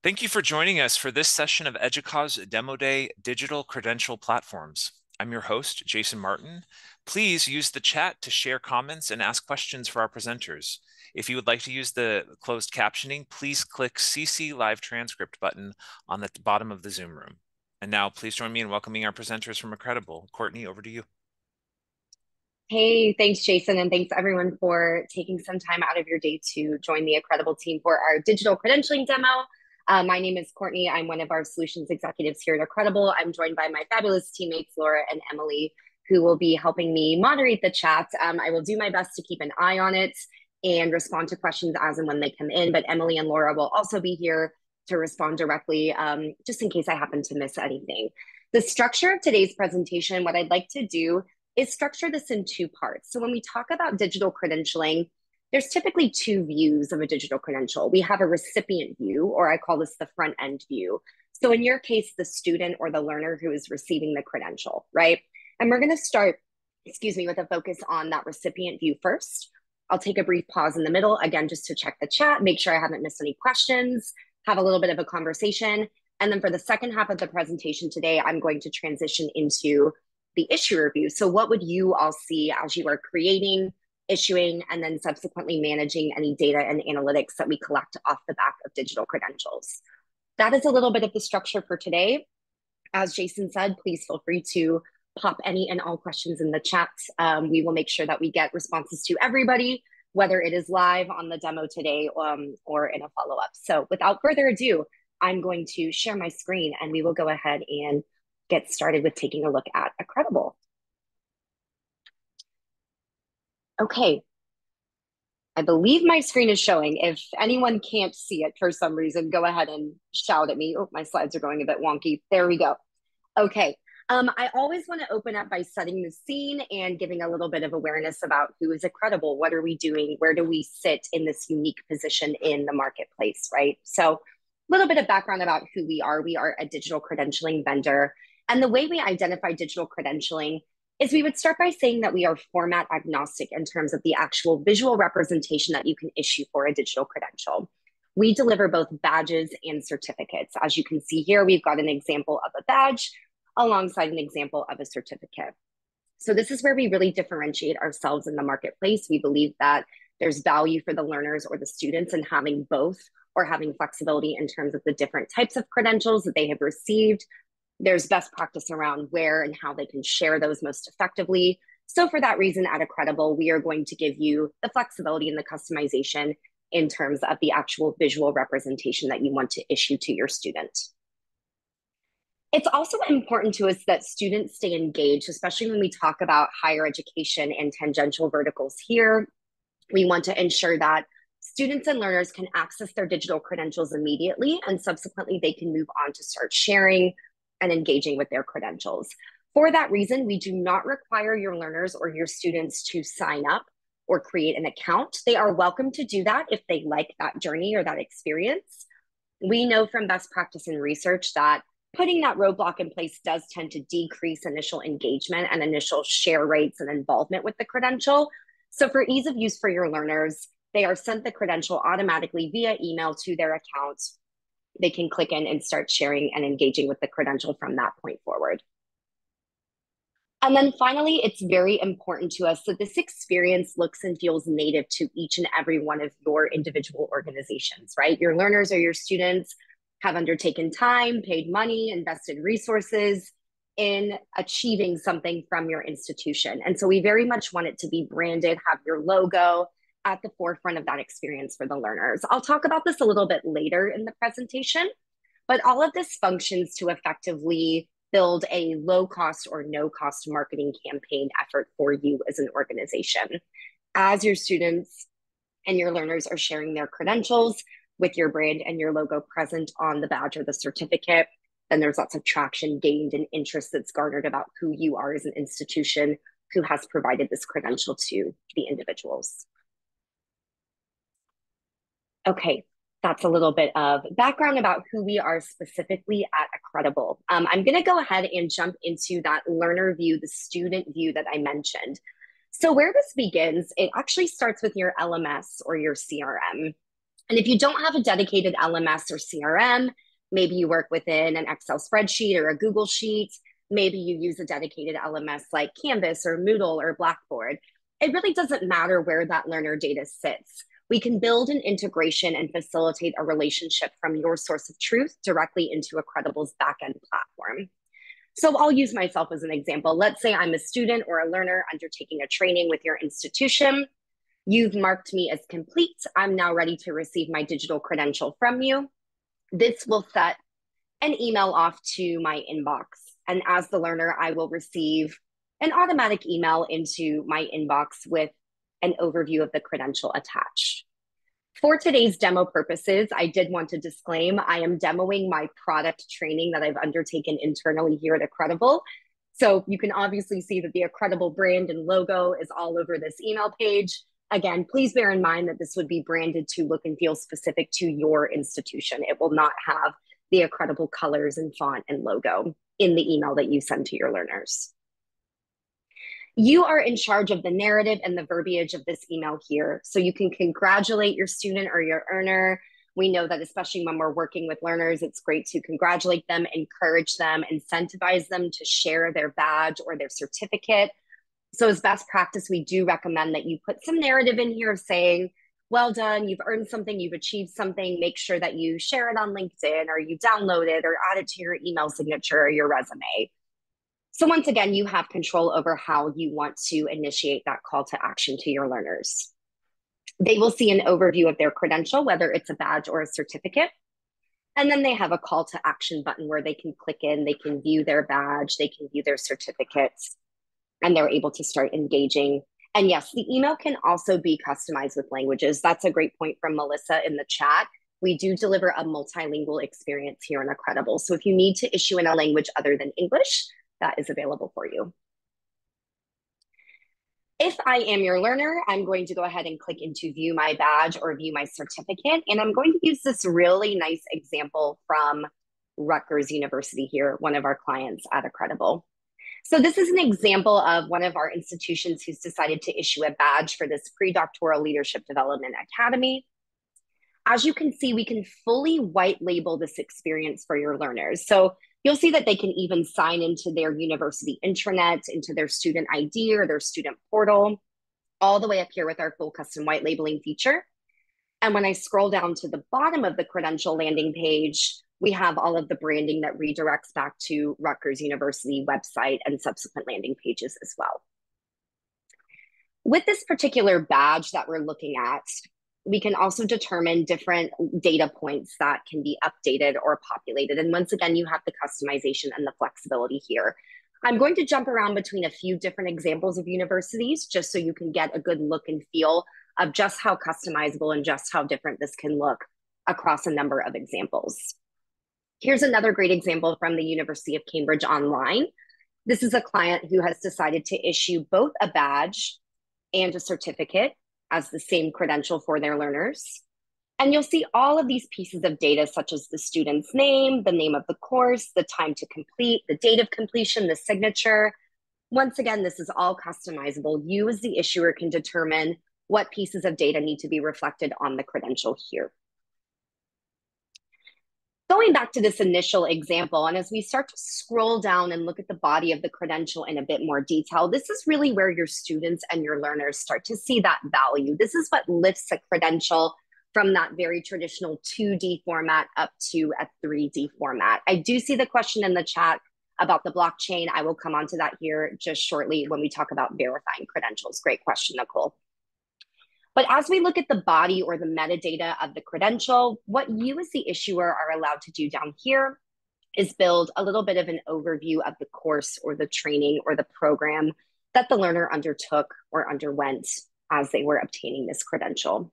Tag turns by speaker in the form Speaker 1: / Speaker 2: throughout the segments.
Speaker 1: Thank you for joining us for this session of EDUCAUSE Demo Day Digital Credential Platforms. I'm your host, Jason Martin. Please use the chat to share comments and ask questions for our presenters. If you would like to use the closed captioning, please click CC Live Transcript button on the bottom of the Zoom room. And now please join me in welcoming our presenters from Accredible. Courtney, over to you.
Speaker 2: Hey, thanks, Jason, and thanks everyone for taking some time out of your day to join the Accredible team for our digital credentialing demo. My name is Courtney. I'm one of our solutions executives here at Accredible. I'm joined by my fabulous teammates, Laura and Emily, who will be helping me moderate the chat. I will do my best to keep an eye on it and respond to questions as and when they come in, but Emily and Laura will also be here to respond directly, just in case I happen to miss anything. The structure of today's presentation, what I'd like to do is structure this in two parts. So when we talk about digital credentialing, there's typically two views of a digital credential. We have a recipient view, or I call this the front end view. So in your case, the student or the learner who is receiving the credential, right? And we're going to start, with a focus on that recipient view first. I'll take a brief pause in the middle, again, just to check the chat, make sure I haven't missed any questions, have a little bit of a conversation. And then for the second half of the presentation today, I'm going to transition into the issuer view. So what would you all see as you are creating, issuing, and then subsequently managing any data and analytics that we collect off the back of digital credentials? That is a little bit of the structure for today. As Jason said, please feel free to pop any and all questions in the chat. We will make sure that we get responses to everybody, whether it is live on the demo today or in a follow-up. So without further ado, I'm going to share my screen and we will go ahead and get started with taking a look at Accredible. Okay, I believe my screen is showing. If anyone can't see it for some reason, go ahead and shout at me. Oh, my slides are going a bit wonky. There we go. Okay, I always want to open up by setting the scene and giving a little bit of awareness about who is Accredible, what are we doing, where do we sit in this unique position in the marketplace, right? So a little bit of background about who we are. We are a digital credentialing vendor. And the way we identify digital credentialing is we would start by saying that we are format agnostic in terms of the actual visual representation that you can issue for a digital credential. We deliver both badges and certificates. As you can see here, we've got an example of a badge alongside an example of a certificate. So this is where we really differentiate ourselves in the marketplace. We believe that there's value for the learners or the students in having both, or having flexibility in terms of the different types of credentials that they have received. There's best practice around where and how they can share those most effectively. So for that reason, at Accredible, we are going to give you the flexibility and the customization in terms of the actual visual representation that you want to issue to your student. It's also important to us that students stay engaged, especially when we talk about higher education and tangential verticals here. We want to ensure that students and learners can access their digital credentials immediately, and subsequently they can move on to start sharing and engaging with their credentials. For that reason, we do not require your learners or your students to sign up or create an account. They are welcome to do that if they like that journey or that experience. We know from best practice and research that putting that roadblock in place does tend to decrease initial engagement and initial share rates and involvement with the credential. So for ease of use for your learners, they are sent the credential automatically via email to their account. They can click in and start sharing and engaging with the credential from that point forward. And then finally, it's very important to us that this experience looks and feels native to each and every one of your individual organizations, right? Your learners or your students have undertaken time, paid money, invested resources in achieving something from your institution. And so we very much want it to be branded, have your logo at the forefront of that experience for the learners. I'll talk about this a little bit later in the presentation, but all of this functions to effectively build a low cost or no cost marketing campaign effort for you as an organization. As your students and your learners are sharing their credentials with your brand and your logo present on the badge or the certificate, then there's lots of traction gained and interest that's garnered about who you are as an institution who has provided this credential to the individuals. Okay, that's a little bit of background about who we are specifically at Accredible. I'm going to go ahead and jump into that learner view, the student view that I mentioned. So where this begins, it actually starts with your LMS or your CRM. And if you don't have a dedicated LMS or CRM, maybe you work within an Excel spreadsheet or a Google Sheet, maybe you use a dedicated LMS like Canvas or Moodle or Blackboard. It really doesn't matter where that learner data sits. We can build an integration and facilitate a relationship from your source of truth directly into Accredible's backend platform. So I'll use myself as an example. Let's say I'm a student or a learner undertaking a training with your institution. You've marked me as complete. I'm now ready to receive my digital credential from you. This will set an email off to my inbox. And as the learner, I will receive an automatic email into my inbox with an overview of the credential attached. For today's demo purposes, I did want to disclaim I am demoing my product training that I've undertaken internally here at Accredible. So you can obviously see that the Accredible brand and logo is all over this email page. Again, please bear in mind that this would be branded to look and feel specific to your institution. It will not have the Accredible colors and font and logo in the email that you send to your learners. You are in charge of the narrative and the verbiage of this email here. So you can congratulate your student or your earner. We know that especially when we're working with learners, it's great to congratulate them, encourage them, incentivize them to share their badge or their certificate. So as best practice, we do recommend that you put some narrative in here of saying, well done, you've earned something, you've achieved something. Make sure that you share it on LinkedIn or you download it or add it to your email signature or your resume. So once again, you have control over how you want to initiate that call to action to your learners. They will see an overview of their credential, whether it's a badge or a certificate. And then they have a call to action button where they can click in, they can view their badge, they can view their certificates, and they're able to start engaging. And yes, the email can also be customized with languages. That's a great point from Melissa in the chat. We do deliver a multilingual experience here in Accredible. So if you need to issue in a language other than English, that is available for you. If I am your learner, I'm going to go ahead and click into view my badge or view my certificate. And I'm going to use this really nice example from Rutgers University here, one of our clients at Accredible. So this is an example of one of our institutions who's decided to issue a badge for this pre-doctoral leadership development academy. As you can see, we can fully white label this experience for your learners. So you'll see that they can even sign into their university intranet, into their student ID or their student portal, all the way up here with our full custom white labeling feature. And when I scroll down to the bottom of the credential landing page, we have all of the branding that redirects back to Rutgers University website and subsequent landing pages as well. With this particular badge that we're looking at, we can also determine different data points that can be updated or populated. And once again, you have the customization and the flexibility here. I'm going to jump around between a few different examples of universities just so you can get a good look and feel of just how customizable and just how different this can look across a number of examples. Here's another great example from the University of Cambridge Online. This is a client who has decided to issue both a badge and a certificate as the same credential for their learners. And you'll see all of these pieces of data, such as the student's name, the name of the course, the time to complete, the date of completion, the signature. Once again, this is all customizable. You as the issuer can determine what pieces of data need to be reflected on the credential here. Going back to this initial example, and as we start to scroll down and look at the body of the credential in a bit more detail, this is really where your students and your learners start to see that value. This is what lifts a credential from that very traditional 2D format up to a 3D format. I do see the question in the chat about the blockchain. I will come on to that here just shortly when we talk about verifying credentials. Great question, Nicole. But as we look at the body or the metadata of the credential, what you as the issuer are allowed to do down here is build a little bit of an overview of the course or the training or the program that the learner undertook or underwent as they were obtaining this credential.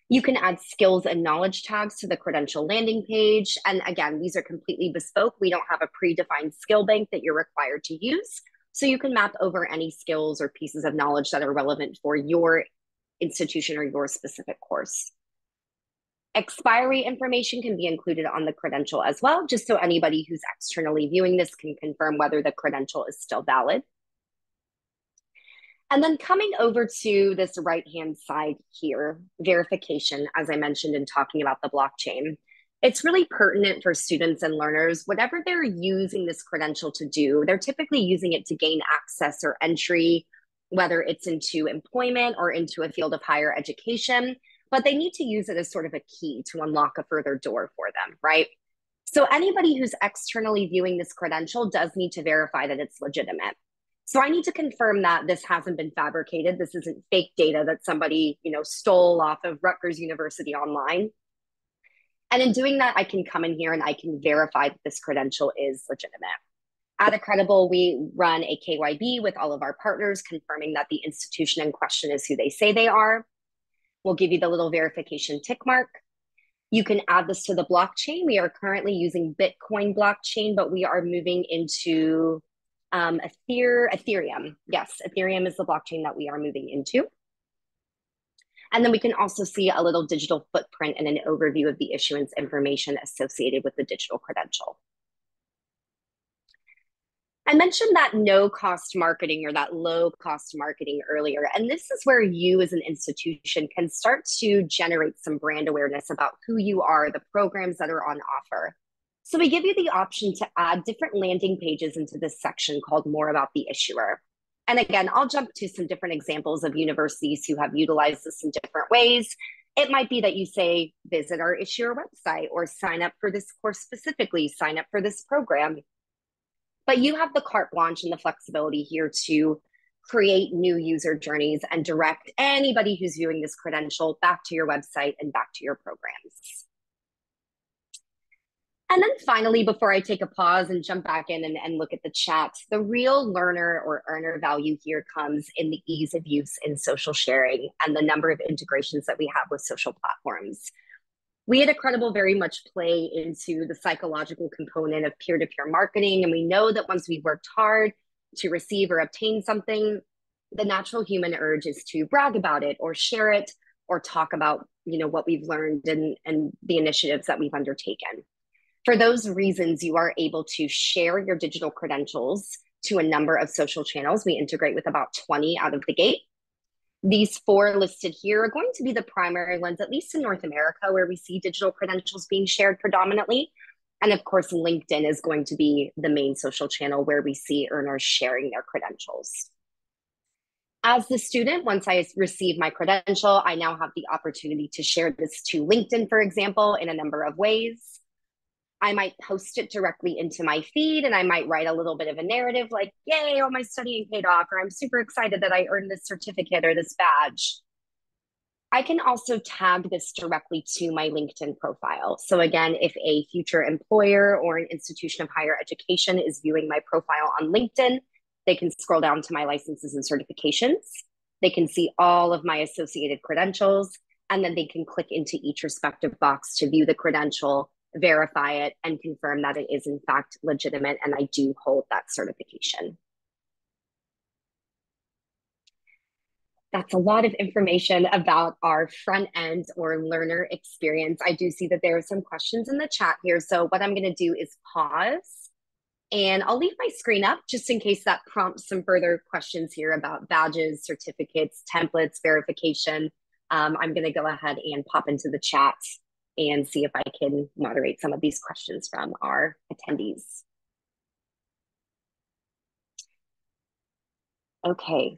Speaker 2: You can add skills and knowledge tags to the credential landing page. And again, these are completely bespoke. We don't have a predefined skill bank that you're required to use. So you can map over any skills or pieces of knowledge that are relevant for your institution or your specific course. Expiry information can be included on the credential as well, just so anybody who's externally viewing this can confirm whether the credential is still valid. And then coming over to this right-hand side here, verification, as I mentioned in talking about the blockchain, it's really pertinent for students and learners. Whatever they're using this credential to do, they're typically using it to gain access or entry, whether it's into employment or into a field of higher education, but they need to use it as sort of a key to unlock a further door for them, right? So anybody who's externally viewing this credential does need to verify that it's legitimate. So I need to confirm that this hasn't been fabricated. This isn't fake data that somebody, stole off of Rutgers University online. And in doing that, I can come in here and I can verify that this credential is legitimate. At Accredible, we run a KYB with all of our partners, confirming that the institution in question is who they say they are. We'll give you the little verification tick mark. You can add this to the blockchain. We are currently using Bitcoin blockchain, but we are moving into Ethereum. Yes, Ethereum is the blockchain that we are moving into. And then we can also see a little digital footprint and an overview of the issuance information associated with the digital credential. I mentioned that no cost marketing or that low cost marketing earlier, and this is where you as an institution can start to generate some brand awareness about who you are, the programs that are on offer. So we give you the option to add different landing pages into this section called More About the Issuer. And again, I'll jump to some different examples of universities who have utilized this in different ways. It might be that you say, visit our issuer website, or sign up for this course specifically, sign up for this program. But you have the carte blanche and the flexibility here to create new user journeys and direct anybody who's viewing this credential back to your website and back to your programs. And then finally, before I take a pause and jump back in and look at the chat, the real learner or earner value here comes in the ease of use in social sharing and the number of integrations that we have with social platforms. We at Accredible very much play into the psychological component of peer-to-peer marketing. And we know that once we've worked hard to receive or obtain something, the natural human urge is to brag about it or share it or talk about, what we've learned and the initiatives that we've undertaken. For those reasons, you are able to share your digital credentials to a number of social channels. We integrate with about 20 out of the gate. These 4 listed here are going to be the primary ones, at least in North America, where we see digital credentials being shared predominantly. And of course, LinkedIn is going to be the main social channel where we see earners sharing their credentials. As the student, once I receive my credential, I now have the opportunity to share this to LinkedIn, for example, in a number of ways. I might post it directly into my feed, and I might write a little bit of a narrative like, yay, all my studying paid off, or I'm super excited that I earned this certificate or this badge. I can also tag this directly to my LinkedIn profile. So again, if a future employer or an institution of higher education is viewing my profile on LinkedIn, they can scroll down to my licenses and certifications. They can see all of my associated credentials, and then they can click into each respective box to view the credential, verify it, and confirm that it is in fact legitimate and I do hold that certification. That's a lot of information about our front end or learner experience. I do see that there are some questions in the chat here. So what I'm going to do is pause and I'll leave my screen up just in case that prompts some further questions here about badges, certificates, templates, verification. I'm going to go ahead and pop into the chat and see if I can moderate some of these questions from our attendees. Okay,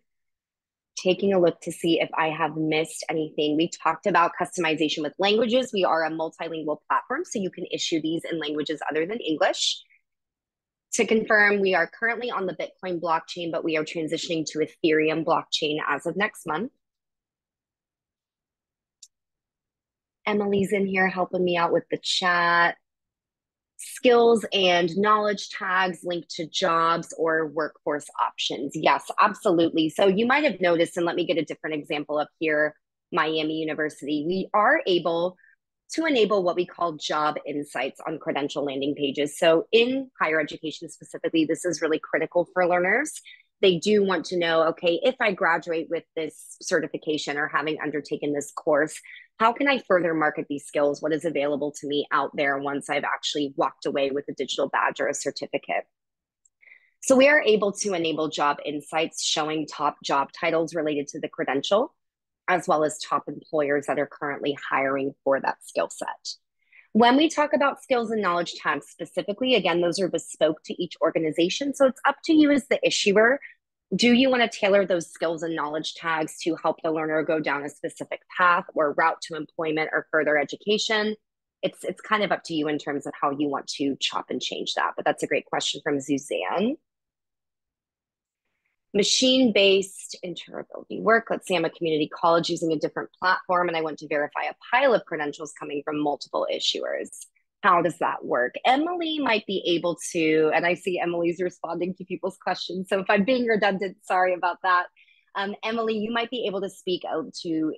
Speaker 2: taking a look to see if I have missed anything. We talked about customization with languages. We are a multilingual platform, so you can issue these in languages other than English. To confirm, we are currently on the Bitcoin blockchain, but we are transitioning to Ethereum blockchain as of next month. Emily's in here helping me out with the chat. Skills and knowledge tags linked to jobs or workforce options. Yes, absolutely. So you might have noticed, and let me get a different example up here, Miami University. We are able to enable what we call job insights on credential landing pages. So in higher education specifically, this is really critical for learners. They do want to know, okay, if I graduate with this certification or having undertaken this course, how can I further market these skills? What is available to me out there once I've actually walked away with a digital badge or a certificate? So we are able to enable job insights showing top job titles related to the credential, as well as top employers that are currently hiring for that skill set. When we talk about skills and knowledge tags specifically, again, those are bespoke to each organization. So it's up to you as the issuer. Do you want to tailor those skills and knowledge tags to help the learner go down a specific path or route to employment or further education? It's kind of up to you in terms of how you want to chop and change that. But that's a great question from Suzanne. Machine-based interoperability work. Let's say I'm a community college using a different platform and I want to verify a pile of credentials coming from multiple issuers. How does that work? Emily might be able to, and I see Emily's responding to people's questions. So if I'm being redundant, sorry about that. Emily, you might be able to speak out to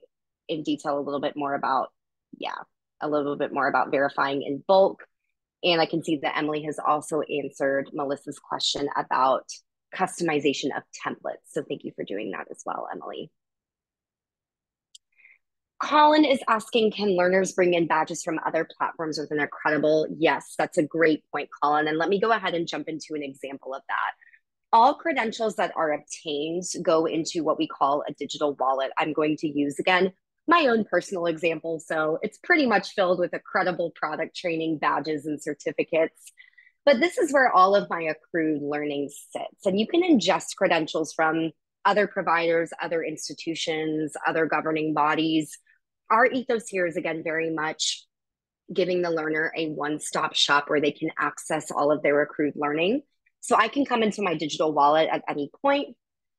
Speaker 2: in detail a little bit more about, verifying in bulk. And I can see that Emily has also answered Melissa's question about customization of templates. So thank you for doing that as well, Emily. Colin is asking, can learners bring in badges from other platforms within Accredible? Yes, that's a great point, Colin. And let me go ahead and jump into an example of that. All credentials that are obtained go into what we call a digital wallet. I'm going to use, again, my own personal example. So it's pretty much filled with Accredible product training, badges, and certificates. But this is where all of my accrued learning sits. And you can ingest credentials from other providers, other institutions, other governing bodies. Our ethos here is, again, very much giving the learner a one-stop shop where they can access all of their accrued learning. So I can come into my digital wallet at any point.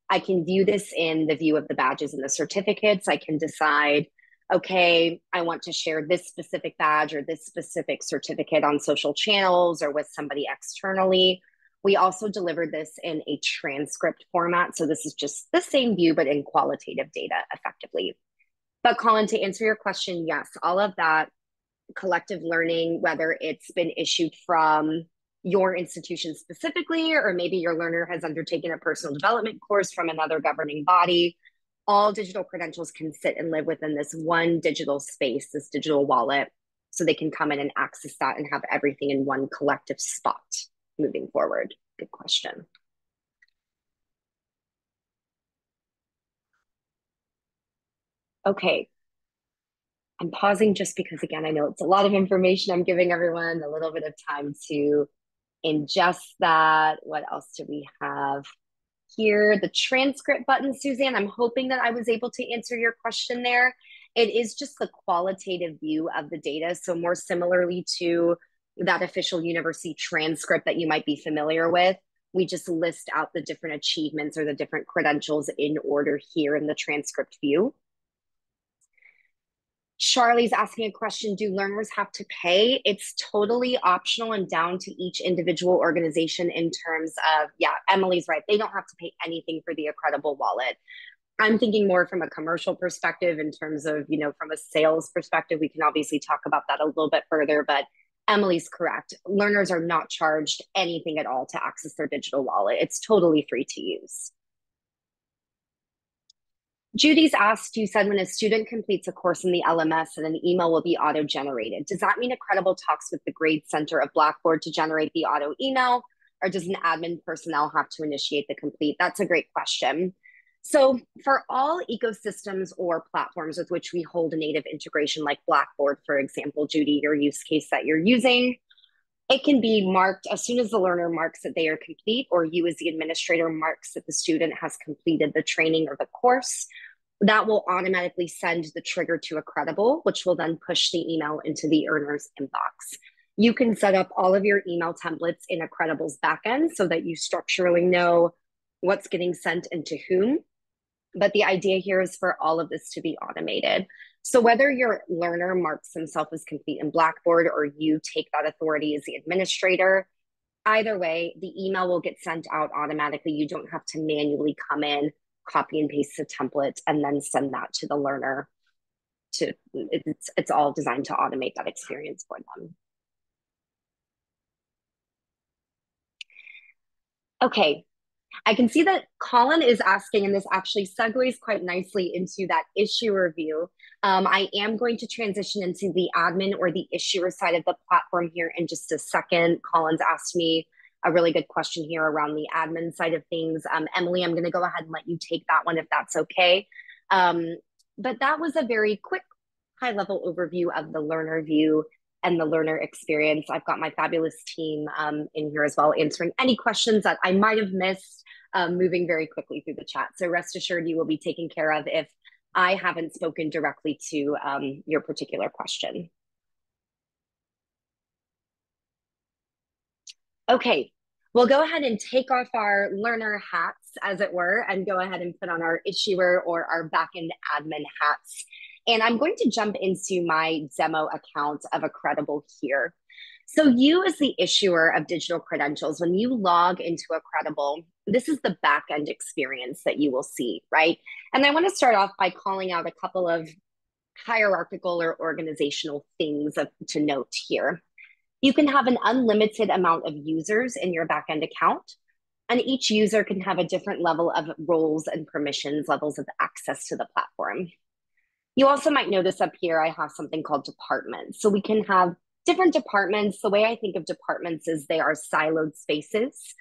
Speaker 2: I can view this in the view of the badges and the certificates. I can decide, okay, I want to share this specific badge or this specific certificate on social channels or with somebody externally. We also deliver this in a transcript format. So this is just the same view, but in qualitative data effectively. But Colin, to answer your question, yes, all of that collective learning, whether it's been issued from your institution specifically, or maybe your learner has undertaken a personal development course from another governing body, all digital credentials can sit and live within this one digital space, this digital wallet, so they can come in and access that and have everything in one collective spot moving forward. Good question. Okay. I'm pausing just because, again, I know it's a lot of information. I'm giving everyone a little bit of time to ingest that. What else do we have here? The transcript button, Suzanne. I'm hoping that I was able to answer your question there. It is just the qualitative view of the data. So more similarly to that official university transcript that you might be familiar with, we just list out the different achievements or the different credentials in order here in the transcript view. Charlie's asking a question, do learners have to pay? It's totally optional and down to each individual organization in terms of, yeah, Emily's right. They don't have to pay anything for the Accredible wallet. I'm thinking more from a commercial perspective in terms of, from a sales perspective, we can obviously talk about that a little bit further, but Emily's correct. Learners are not charged anything at all to access their digital wallet. It's totally free to use. Judy's asked, you said when a student completes a course in the LMS and an email will be auto-generated. Does that mean Accredible talks with the grade center of Blackboard to generate the auto email, or does an admin personnel have to initiate the complete? That's a great question. So for all ecosystems or platforms with which we hold a native integration like Blackboard, for example, Judy, your use case that you're using, it can be marked as soon as the learner marks that they are complete, or you as the administrator marks that the student has completed the training or the course. That will automatically send the trigger to Accredible, which will then push the email into the earner's inbox. You can set up all of your email templates in Accredible's backend so that you structurally know what's getting sent and to whom. But the idea here is for all of this to be automated. So whether your learner marks himself as complete in Blackboard or you take that authority as the administrator, either way, the email will get sent out automatically. You don't have to manually come in, copy and paste the template, and then send that to the learner. It's all designed to automate that experience for them. Okay, I can see that Colin is asking, and this actually segues quite nicely into that issuer view. I am going to transition into the admin or the issuer side of the platform here in just a second. Colin's asked me a really good question here around the admin side of things. Emily, I'm going to go ahead and let you take that one if that's okay. But that was a very quick high level overview of the learner view and the learner experience. I've got my fabulous team in here as well, answering any questions that I might have missed, moving very quickly through the chat. So rest assured you will be taken care of if I haven't spoken directly to your particular question. Okay, we'll go ahead and take off our learner hats, as it were, and go ahead and put on our issuer or our backend admin hats. And I'm going to jump into my demo account of Accredible here. So you as the issuer of digital credentials, when you log into Accredible, this is the backend experience that you will see, right? And I want to start off by calling out a couple of hierarchical or organizational things to note here. You can have an unlimited amount of users in your backend account, and each user can have a different level of roles and permissions, levels of access to the platform. You also might notice up here, I have something called departments. So we can have different departments. The way I think of departments is they are siloed spaces.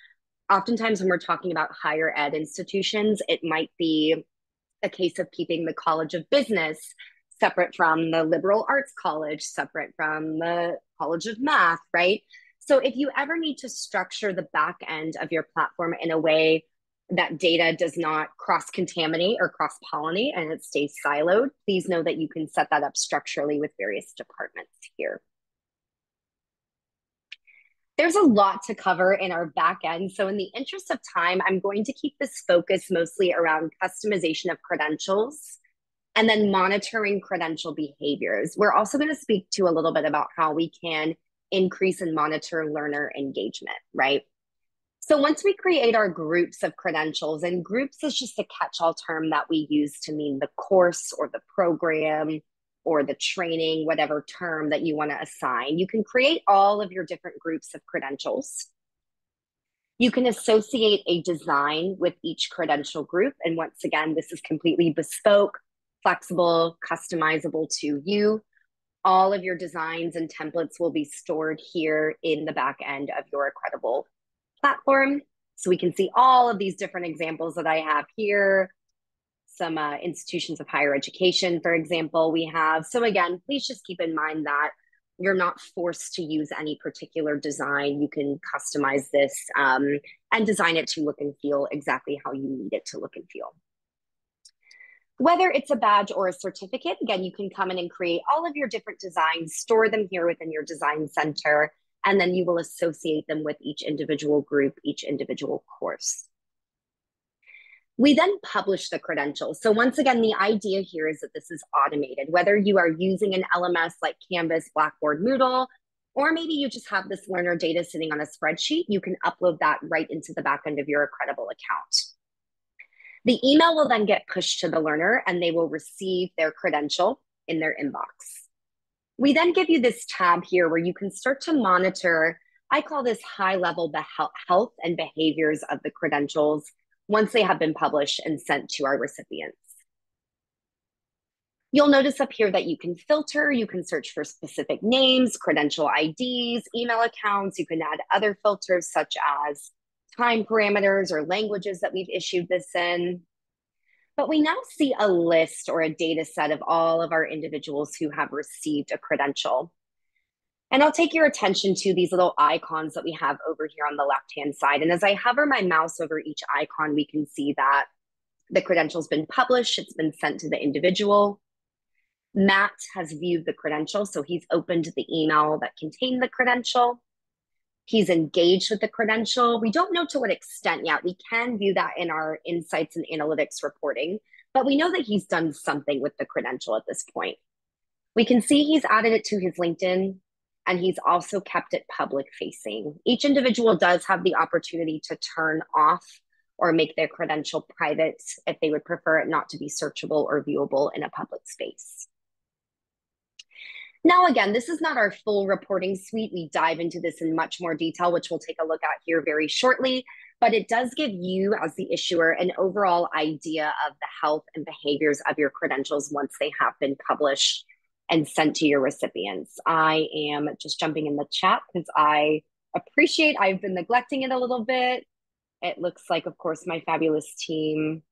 Speaker 2: Oftentimes when we're talking about higher ed institutions, it might be a case of keeping the College of Business separate from the liberal arts college, separate from the College of Math, right? So if you ever need to structure the back end of your platform in a way that data does not cross-contaminate or cross-pollinate and it stays siloed, please know that you can set that up structurally with various departments here. There's a lot to cover in our back end. So in the interest of time, I'm going to keep this focus mostly around customization of credentials and then monitoring credential behaviors. We're also going to speak to a little bit about how we can increase and monitor learner engagement, right? So once we create our groups of credentials, and groups is just a catch-all term that we use to mean the course or the program or the training, whatever term that you want to assign. You can create all of your different groups of credentials. You can associate a design with each credential group. And once again, this is completely bespoke, flexible, customizable to you. All of your designs and templates will be stored here in the back end of your Accredible platform. So we can see all of these different examples that I have here. Some institutions of higher education, for example, we have. So again, please just keep in mind that you're not forced to use any particular design. You can customize this and design it to look and feel exactly how you need it to look and feel. Whether it's a badge or a certificate, again, you can come in and create all of your different designs, store them here within your design center, and then you will associate them with each individual group, each individual course. We then publish the credentials. So once again, the idea here is that this is automated, whether you are using an LMS like Canvas, Blackboard, Moodle, or maybe you just have this learner data sitting on a spreadsheet, you can upload that right into the back end of your Accredible account. The email will then get pushed to the learner and they will receive their credential in their inbox. We then give you this tab here where you can start to monitor, I call this high level health and behaviors of the credentials once they have been published and sent to our recipients. You'll notice up here that you can filter, you can search for specific names, credential IDs, email accounts, you can add other filters such as time parameters or languages that we've issued this in. But we now see a list or a data set of all of our individuals who have received a credential. And I'll take your attention to these little icons that we have over here on the left-hand side. And as I hover my mouse over each icon, we can see that the credential's been published, it's been sent to the individual. Matt has viewed the credential, so he's opened the email that contained the credential. He's engaged with the credential. We don't know to what extent yet. We can view that in our insights and analytics reporting, but we know that he's done something with the credential at this point. We can see he's added it to his LinkedIn, and he's also kept it public facing. Each individual does have the opportunity to turn off or make their credential private if they would prefer it not to be searchable or viewable in a public space. Now, again, this is not our full reporting suite. We dive into this in much more detail, which we'll take a look at here very shortly, but it does give you as the issuer an overall idea of the health and behaviors of your credentials once they have been published and sent to your recipients. I am just jumping in the chat because I appreciate I've been neglecting it a little bit. It looks like, of course, my fabulous team,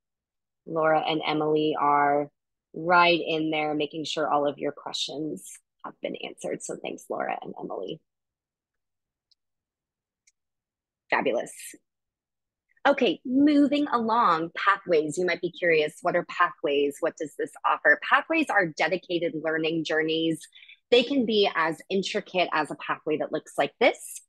Speaker 2: Laura and Emily, are right in there making sure all of your questions have been answered. So thanks, Laura and Emily. Fabulous. Okay, moving along, pathways. You might be curious, what are pathways? What does this offer? Pathways are dedicated learning journeys. They can be as intricate as a pathway that looks like this,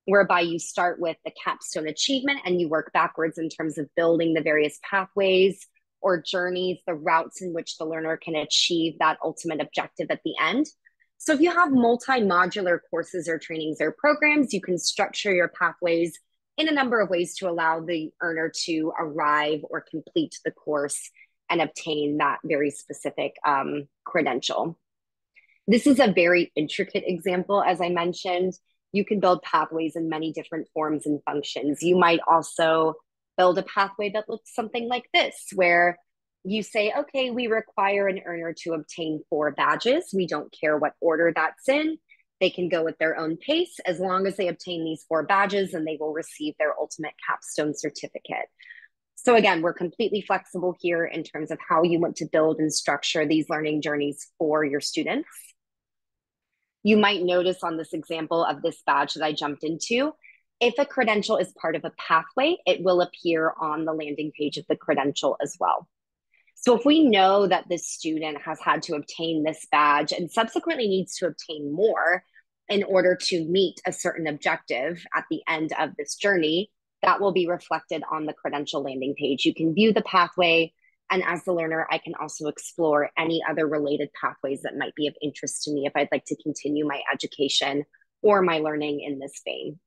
Speaker 2: whereby you start with the capstone achievement and you work backwards in terms of building the various pathways or journeys, the routes in which the learner can achieve that ultimate objective at the end. So if you have multi-modular courses or trainings or programs, you can structure your pathways in a number of ways to allow the earner to arrive or complete the course and obtain that very specific credential. This is a very intricate example, as I mentioned. You can build pathways in many different forms and functions. You might also build a pathway that looks something like this, where you say, okay, we require an earner to obtain 4 badges. We don't care what order that's in. They can go at their own pace as long as they obtain these 4 badges, and they will receive their ultimate capstone certificate. So again, we're completely flexible here in terms of how you want to build and structure these learning journeys for your students. You might notice on this example of this badge that I jumped into, if a credential is part of a pathway, it will appear on the landing page of the credential as well. So if we know that this student has had to obtain this badge and subsequently needs to obtain more in order to meet a certain objective at the end of this journey, that will be reflected on the credential landing page. You can view the pathway, and as the learner, I can also explore any other related pathways that might be of interest to me if I'd like to continue my education or my learning in this vein.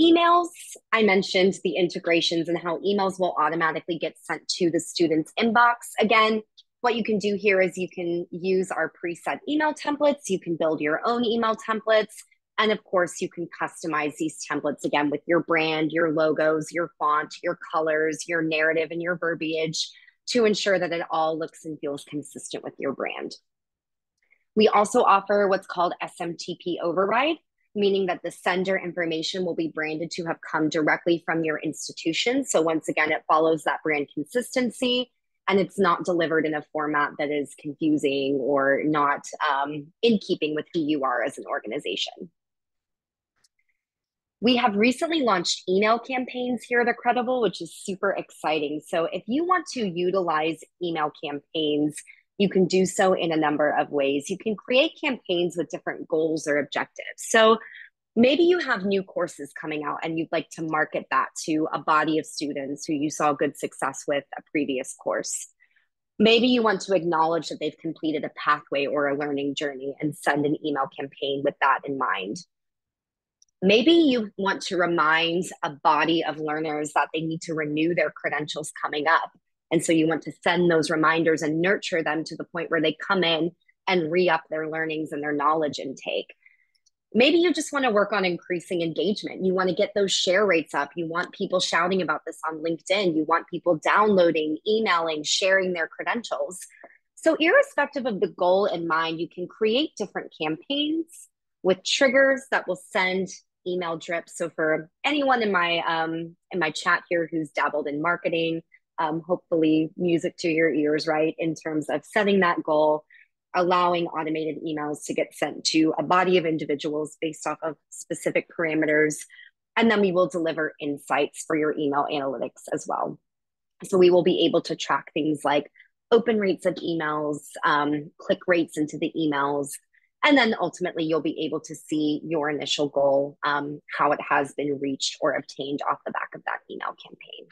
Speaker 2: Emails, I mentioned the integrations and how emails will automatically get sent to the student's inbox. Again, what you can do here is you can use our preset email templates. You can build your own email templates. And of course, you can customize these templates again with your brand, your logos, your font, your colors, your narrative, and your verbiage to ensure that it all looks and feels consistent with your brand. We also offer what's called SMTP override, meaning that the sender information will be branded to have come directly from your institution. So once again, it follows that brand consistency, and it's not delivered in a format that is confusing or not in keeping with who you are as an organization. We have recently launched email campaigns here at Accredible, which is super exciting. So if you want to utilize email campaigns, you can do so in a number of ways. You can create campaigns with different goals or objectives. So maybe you have new courses coming out and you'd like to market that to a body of students who you saw good success with a previous course. Maybe you want to acknowledge that they've completed a pathway or a learning journey and send an email campaign with that in mind. Maybe you want to remind a body of learners that they need to renew their credentials coming up. And so you want to send those reminders and nurture them to the point where they come in and re-up their learnings and their knowledge intake. Maybe you just want to work on increasing engagement. You want to get those share rates up. You want people shouting about this on LinkedIn. You want people downloading, emailing, sharing their credentials. So irrespective of the goal in mind, you can create different campaigns with triggers that will send email drips. So for anyone in my chat here who's dabbled in marketing, hopefully music to your ears, right? In terms of setting that goal, allowing automated emails to get sent to a body of individuals based off of specific parameters. And then we will deliver insights for your email analytics as well. So we will be able to track things like open rates of emails, click rates into the emails, and then ultimately you'll be able to see your initial goal, how it has been reached or obtained off the back of that email campaign.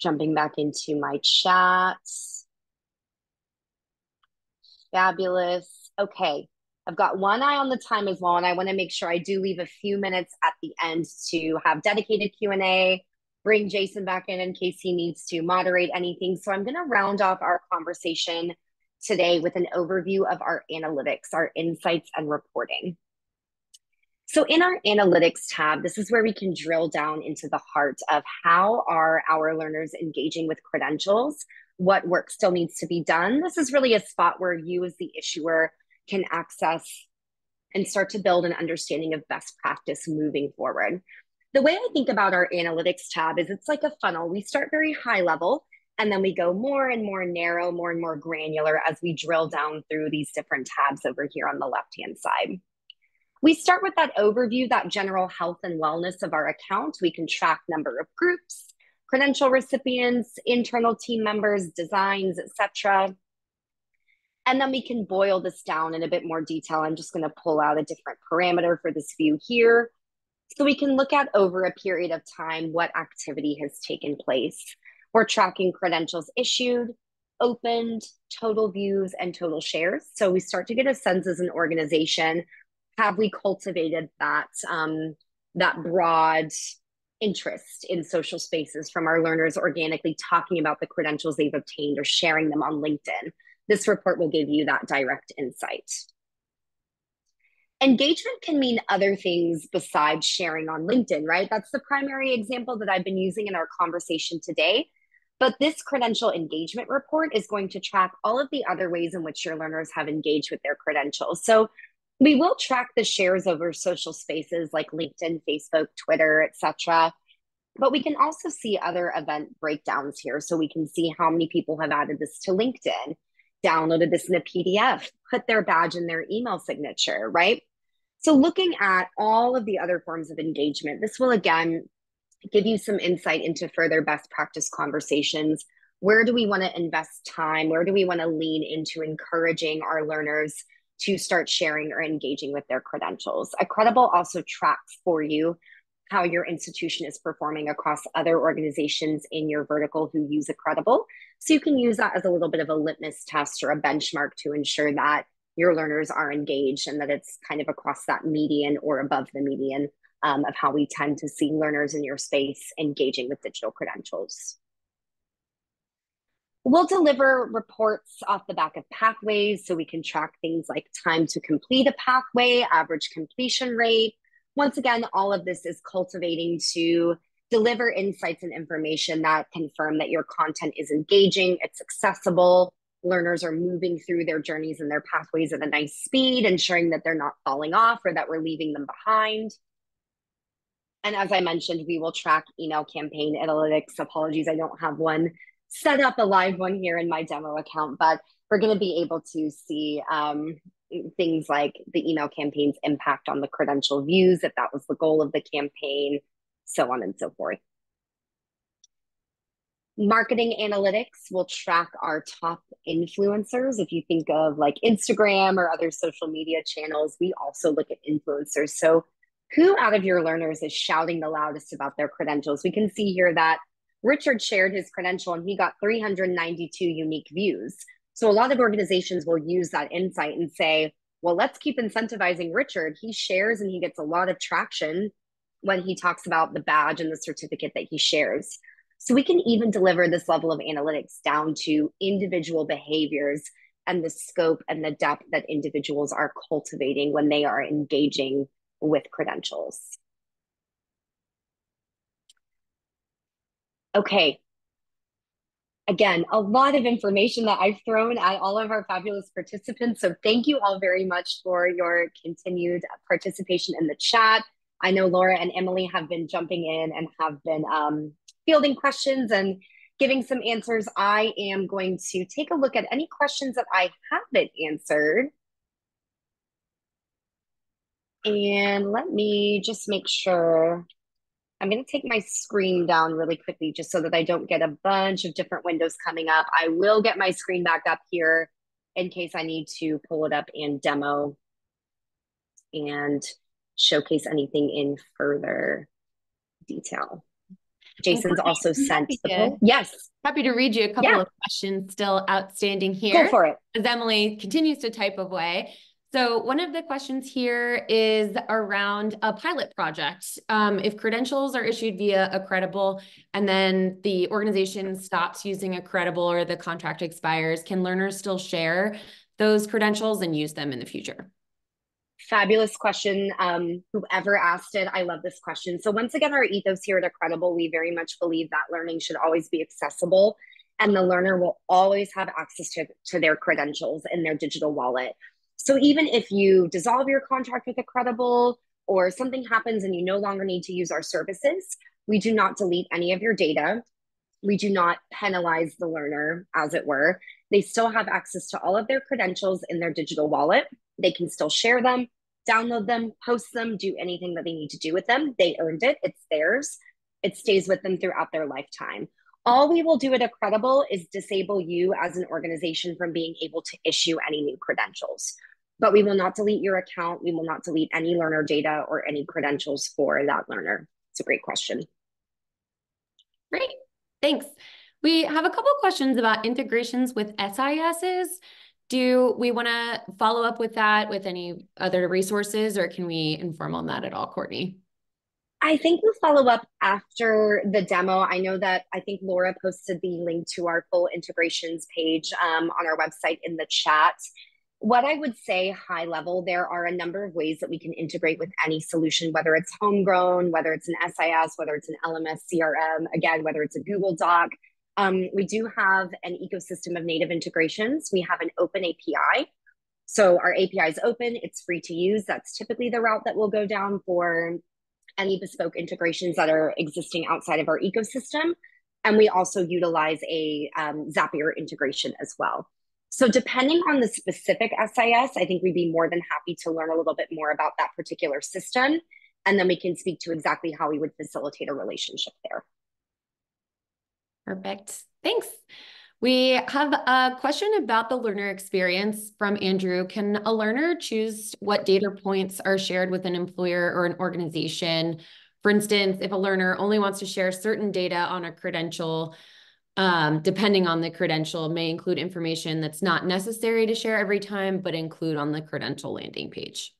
Speaker 2: Jumping back into my chat. Fabulous. Okay, I've got one eye on the time as well, and I want to make sure I do leave a few minutes at the end to have dedicated Q&A, bring Jason back in case he needs to moderate anything. So I'm going to round off our conversation today with an overview of our analytics, our insights and reporting. So in our analytics tab, this is where we can drill down into the heart of how are our learners engaging with credentials, what work still needs to be done. This is really a spot where you as the issuer can access and start to build an understanding of best practice moving forward. The way I think about our analytics tab is it's like a funnel. We start very high level and then we go more and more narrow, more and more granular as we drill down through these different tabs over here on the left-hand side. We start with that overview, that general health and wellness of our account. We can track number of groups, credential recipients, internal team members, designs, etc. And then we can boil this down in a bit more detail. I'm just going to pull out a different parameter for this view here. So we can look at over a period of time what activity has taken place. We're tracking credentials issued, opened, total views, and total shares. So we start to get a sense as an organization, have we cultivated that, that broad interest in social spaces from our learners organically talking about the credentials they've obtained or sharing them on LinkedIn. This report will give you that direct insight. Engagement can mean other things besides sharing on LinkedIn, right? That's the primary example that I've been using in our conversation today. But this credential engagement report is going to track all of the other ways in which your learners have engaged with their credentials. So we will track the shares over social spaces like LinkedIn, Facebook, Twitter, etc. But we can also see other event breakdowns here. So we can see how many people have added this to LinkedIn, downloaded this in a PDF, put their badge in their email signature, right? So looking at all of the other forms of engagement, this will again give you some insight into further best practice conversations. Where do we want to invest time? Where do we want to lean into encouraging our learners to start sharing or engaging with their credentials? Accredible also tracks for you how your institution is performing across other organizations in your vertical who use Accredible. So you can use that as a little bit of a litmus test or a benchmark to ensure that your learners are engaged and that it's kind of across that median or above the median of how we tend to see learners in your space engaging with digital credentials. We'll deliver reports off the back of pathways so we can track things like time to complete a pathway, average completion rate. Once again, all of this is cultivating to deliver insights and information that confirm that your content is engaging, it's accessible, learners are moving through their journeys and their pathways at a nice speed, ensuring that they're not falling off or that we're leaving them behind. And as I mentioned, we will track email campaign analytics. Apologies, I don't have one set up, a live one here in my demo account, but we're going to be able to see things like the email campaign's impact on the credential views, if that was the goal of the campaign, so on and so forth. Marketing analytics will track our top influencers. If you think of like Instagram or other social media channels, we also look at influencers. So who out of your learners is shouting the loudest about their credentials? We can see here that Richard shared his credential and he got 392 unique views. So a lot of organizations will use that insight and say, well, let's keep incentivizing Richard. He shares and he gets a lot of traction when he talks about the badge and the certificate that he shares. So we can even deliver this level of analytics down to individual behaviors and the scope and the depth that individuals are cultivating when they are engaging with credentials. Okay. Again, a lot of information that I've thrown at all of our fabulous participants. So thank you all very much for your continued participation in the chat. I know Laura and Emily have been jumping in and have been fielding questions and giving some answers. I am going to take a look at any questions that I haven't answered. And let me just make sure. I'm going to take my screen down really quickly just so that I don't get a bunch of different windows coming up. I will get my screen back up here in case I need to pull it up and demo and showcase anything in further detail. Jason's also sent the poll. Yes.
Speaker 3: Happy to read you a couple of questions still outstanding here.
Speaker 2: Go for it.
Speaker 3: As Emily continues to type away. So one of the questions here is around a pilot project. If credentials are issued via Accredible and then the organization stops using Accredible or the contract expires, can learners still share those credentials and use them in the future?
Speaker 2: Fabulous question. Whoever asked it, I love this question. So once again, our ethos here at Accredible, we very much believe that learning should always be accessible, and the learner will always have access to their credentials in their digital wallet. So even if you dissolve your contract with Accredible or something happens and you no longer need to use our services, we do not delete any of your data. We do not penalize the learner, as it were. They still have access to all of their credentials in their digital wallet. They can still share them, download them, post them, do anything that they need to do with them. They earned it. It's theirs. It stays with them throughout their lifetime. All we will do at Accredible is disable you as an organization from being able to issue any new credentials. But we will not delete your account. We will not delete any learner data or any credentials for that learner. It's a great question.
Speaker 3: Great. Thanks. We have a couple questions about integrations with SISs. Do we want to follow up with that with any other resources, or can we inform on that at all, Courtney?
Speaker 2: I think we'll follow up after the demo. I think Laura posted the link to our full integrations page on our website in the chat. What I would say high level, there are a number of ways that we can integrate with any solution, whether it's homegrown, whether it's an SIS, whether it's an LMS CRM, again, whether it's a Google Doc. We do have an ecosystem of native integrations. We have an open API. So our API is open, it's free to use. That's typically the route that we'll go down for any bespoke integrations that are existing outside of our ecosystem. And we also utilize a Zapier integration as well. So depending on the specific SIS, I think we'd be more than happy to learn a little bit more about that particular system. And then we can speak to exactly how we would facilitate a relationship there.
Speaker 3: Perfect. Thanks. We have a question about the learner experience from Andrew. Can a learner choose what data points are shared with an employer or an organization? For instance, if a learner only wants to share certain data on a credential, depending on the credential, may include information that's not necessary to share every time, but include on the credential landing page.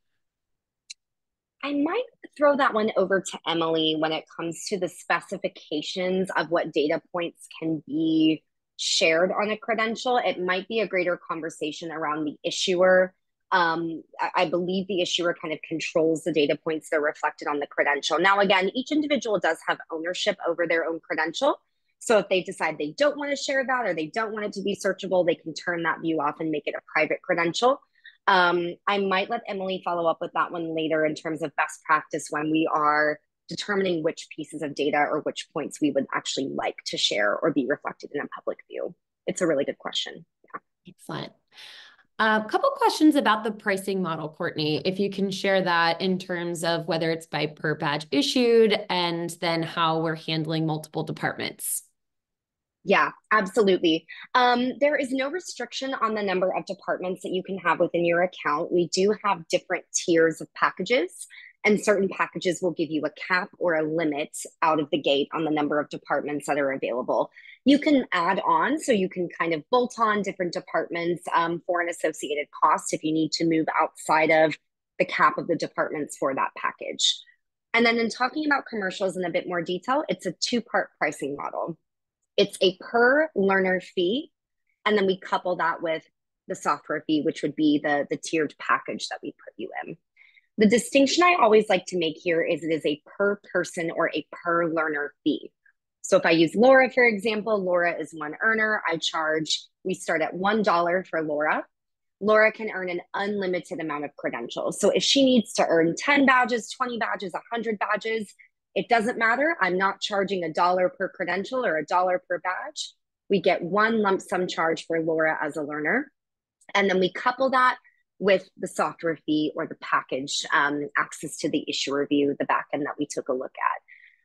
Speaker 2: I might throw that one over to Emily when it comes to the specifications of what data points can be shared on a credential. It might be a greater conversation around the issuer. I believe the issuer kind of controls the data points that are reflected on the credential. Now, again, each individual does have ownership over their own credential. So if they decide they don't want to share that or they don't want it to be searchable, they can turn that view off and make it a private credential. I might let Emily follow up with that one later in terms of best practice when we are determining which pieces of data or which points we would actually like to share or be reflected in a public view. It's a really good question. Yeah.
Speaker 3: Excellent. A couple questions about the pricing model, Courtney, if you can share that in terms of whether it's by per badge issued and then how we're handling multiple departments.
Speaker 2: Yeah, absolutely. There is no restriction on the number of departments that you can have within your account. We do have different tiers of packages, and certain packages will give you a cap or a limit out of the gate on the number of departments that are available. You can add on, so you can kind of bolt on different departments for an associated cost if you need to move outside of the cap of the departments for that package. And then in talking about commercials in a bit more detail, it's a two-part pricing model. It's a per learner fee, and then we couple that with the software fee, which would be the tiered package that we put you in. The distinction I always like to make here is it is a per person or a per learner fee. So if I use Laura, for example, Laura is one earner. We start at $1 for Laura. Laura can earn an unlimited amount of credentials. So if she needs to earn 10 badges, 20 badges, 100 badges, it doesn't matter. I'm not charging $1 per credential or $1 per badge. We get one lump sum charge for Laura as a learner. And then we couple that with the software fee or the package access to the issuer view, the backend that we took a look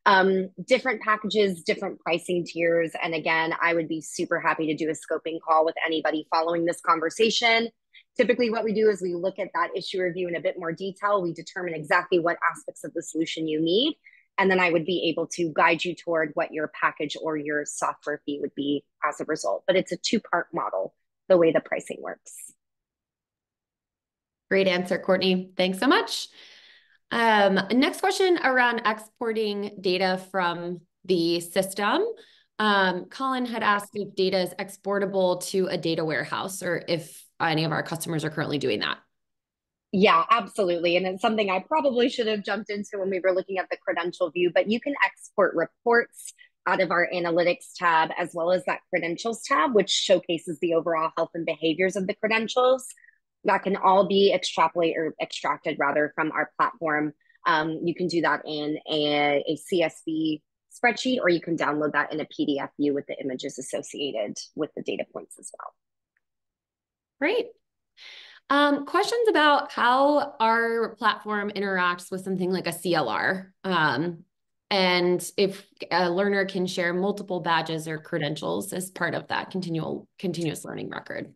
Speaker 2: at. Different packages, different pricing tiers. And again, I would be super happy to do a scoping call with anybody following this conversation. Typically what we do is we look at that issuer view in a bit more detail. We determine exactly what aspects of the solution you need. And then I would be able to guide you toward what your package or your software fee would be as a result. But it's a two-part model, the way the pricing works.
Speaker 3: Great answer, Courtney. Thanks so much. Next question around exporting data from the system. Colin had asked if data is exportable to a data warehouse or if any of our customers are currently doing that.
Speaker 2: Yeah, absolutely. And it's something I probably should have jumped into when we were looking at the credential view, but you can export reports out of our analytics tab as well as that credentials tab, which showcases the overall health and behaviors of the credentials. That can all be extracted rather from our platform. You can do that in a CSV spreadsheet, or you can download that in a PDF view with the images associated with the data points as well.
Speaker 3: Great. Questions about how our platform interacts with something like a CLR, and if a learner can share multiple badges or credentials as part of that continuous learning record.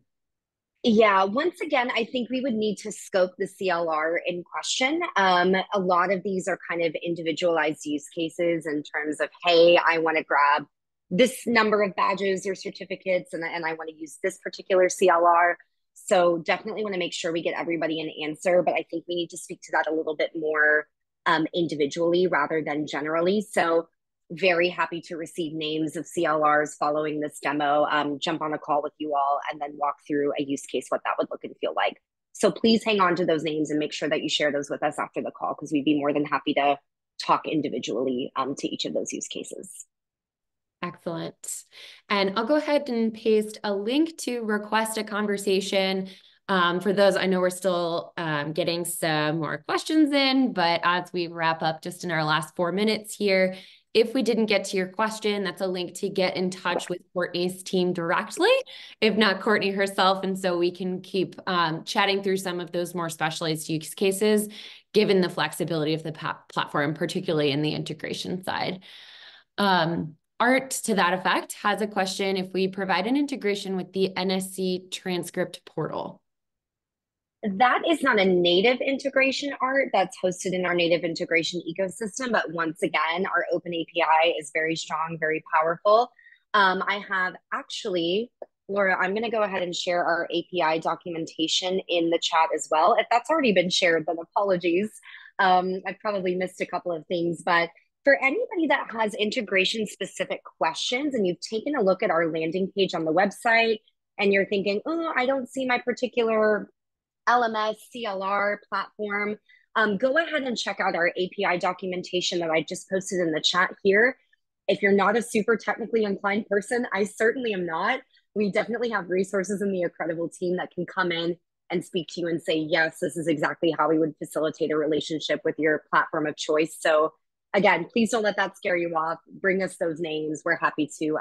Speaker 2: Yeah, once again, I think we would need to scope the CLR in question. A lot of these are kind of individualized use cases in terms of, hey, I want to grab this number of badges or certificates, and I want to use this particular CLR. So definitely want to make sure we get everybody an answer, but I think we need to speak to that a little bit more individually rather than generally. So very happy to receive names of CLRs following this demo, jump on a call with you all, and then walk through a use case, what that would look and feel like. So please hang on to those names and make sure that you share those with us after the call, because we'd be more than happy to talk individually to each of those use cases.
Speaker 3: Excellent. And I'll go ahead and paste a link to request a conversation. For those, I know we're still getting some more questions in, but as we wrap up just in our last 4 minutes here, if we didn't get to your question, that's a link to get in touch with Courtney's team directly, if not Courtney herself. And so we can keep chatting through some of those more specialized use cases, given the flexibility of the platform, particularly in the integration side. Art, to that effect, has a question if we provide an integration with the NSC transcript portal.
Speaker 2: That is not a native integration, Art. That's hosted in our native integration ecosystem. But once again, our open API is very strong, very powerful. I have actually, Laura, I'm going to go ahead and share our API documentation in the chat as well. If that's already been shared, then apologies. I've probably missed a couple of things, but for anybody that has integration specific questions and you've taken a look at our landing page on the website and you're thinking, oh, I don't see my particular LMS, CLR platform, go ahead and check out our API documentation that I just posted in the chat here. If you're not a super technically inclined person, I certainly am not. We definitely have resources in the Accredible team that can come in and speak to you and say, yes, this is exactly how we would facilitate a relationship with your platform of choice. So again, please don't let that scare you off. Bring us those names. We're happy to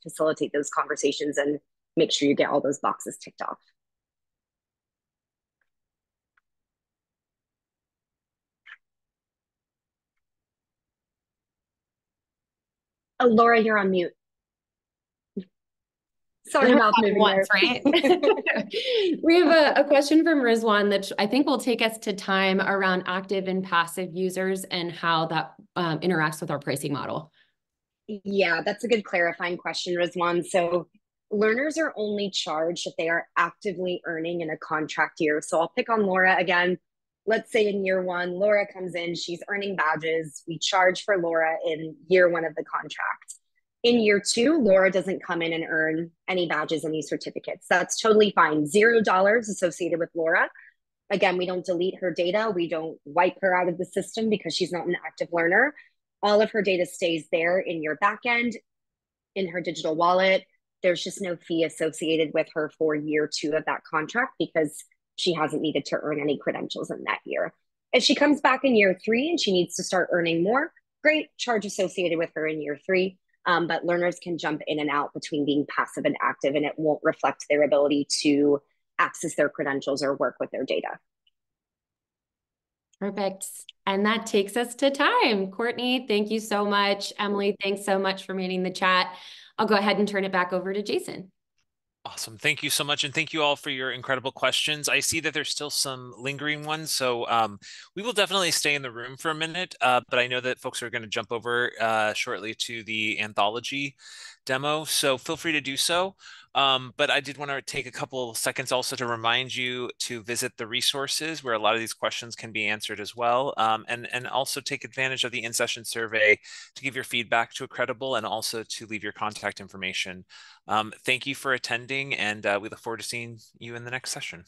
Speaker 2: facilitate those conversations and make sure you get all those boxes ticked off. Oh, Laura, you're on mute. Sorry, mouth moving once,
Speaker 3: right? We have a question from Rizwan that I think will take us to time around active and passive users and how that interacts with our pricing model.
Speaker 2: Yeah, that's a good clarifying question, Rizwan. So learners are only charged if they are actively earning in a contract year. So I'll pick on Laura again. Let's say in year one, Laura comes in, she's earning badges. We charge for Laura in year one of the contract. In year two, Laura doesn't come in and earn any badges, any certificates. That's totally fine. $0 associated with Laura. Again, we don't delete her data. We don't wipe her out of the system because she's not an active learner. All of her data stays there in your backend, in her digital wallet. There's just no fee associated with her for year two of that contract because she hasn't needed to earn any credentials in that year. If she comes back in year three and she needs to start earning more, great, charge associated with her in year three. But learners can jump in and out between being passive and active, and it won't reflect their ability to access their credentials or work with their data.
Speaker 3: Perfect. And that takes us to time. Courtney, thank you so much. Emily, thanks so much for managing the chat. I'll go ahead and turn it back over to Jason.
Speaker 1: Awesome. Thank you so much. And thank you all for your incredible questions. I see that there's still some lingering ones. So we will definitely stay in the room for a minute, but I know that folks are going to jump over shortly to the anthology demo. So feel free to do so. But I did want to take a couple of seconds also to remind you to visit the resources where a lot of these questions can be answered as well. And also take advantage of the in-session survey to give your feedback to Accredible and also to leave your contact information. Thank you for attending, and we look forward to seeing you in the next session.